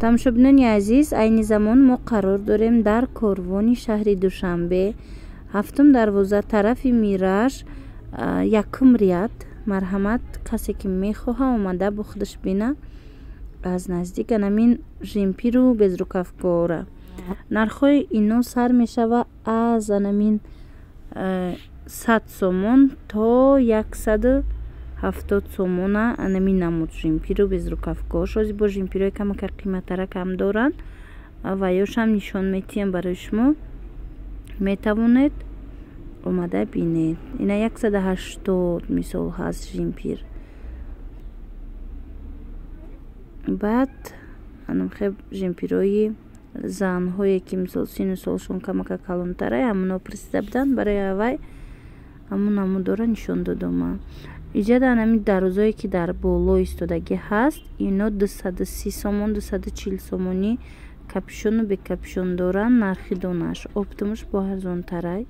тамошобинони азиз, айни замон мо қарор дорем дар корвони шаҳри Душанбе, 7-12 тарафи Мираж, 1 ряд. Марҳамат, касе ки мехоҳа омада бо худаш бина аз наздик анамин жимпиру безрукавкора. нархҳои ино сар мешава аз анамин 100 сомон то 170 сомона. анамин намуд жимпиру безрукавкор. шози бо жимпирои камака қиматтара кам доранд ва ёшам нишон метиҳам барои шумо, метавонед омада бинед. ина 180 мисол ҳаст жимпир. баъд анамхеб жимпирои занҳое ки мисол сину солшон камака калонтара ҳамуно пурсида буданд, барои авай ҳамун намудора нишон додама. иҷада анамин дарозое ки дар боло истодагӣ ҳаст, ино 230 сомон 240 сомонӣ капюшону бекапюшон доранд. нархи донааш оптимуш бо арзонтарай.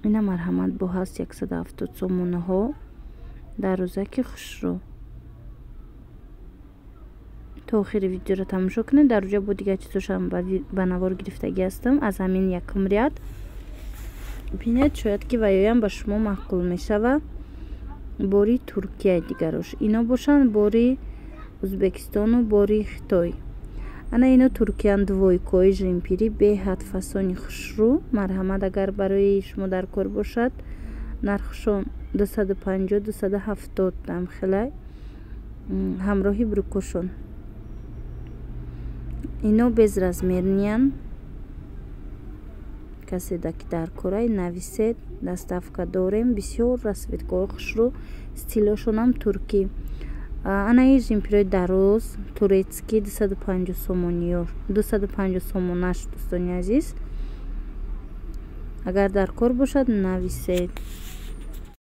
ина марҳамат бо ҳаст 170 сомонаҳо. дарозаки хушрӯ. то охири видеоро тамошо кунед. дар уҷа бо дигар чизошам ба навор гирифтагӣ ҳастам. аз ҳамин 1 ряд бинед, шояд ки ваёям ба шумо маъқул мешава. бори Туркияи дигарош ино бошанд, бори Узбекистону бори Хитой. ана ино туркиян двойкои жимпири беҳад фасони хушрӯ. марҳамат, агар барои шумо дар кор бошад, нархшон 250-270 дамхелай ҳамроҳи брукошон. ино безразмерниян. каседа ки дар корай нависед, доставка дорем. бисёр расветгоҳи хушрӯ, стилошонам туркӣ. ана ин жимпирои дароз турецкӣ 250 сомонаш. дӯстони азиз, агар дар кор бошад нависед.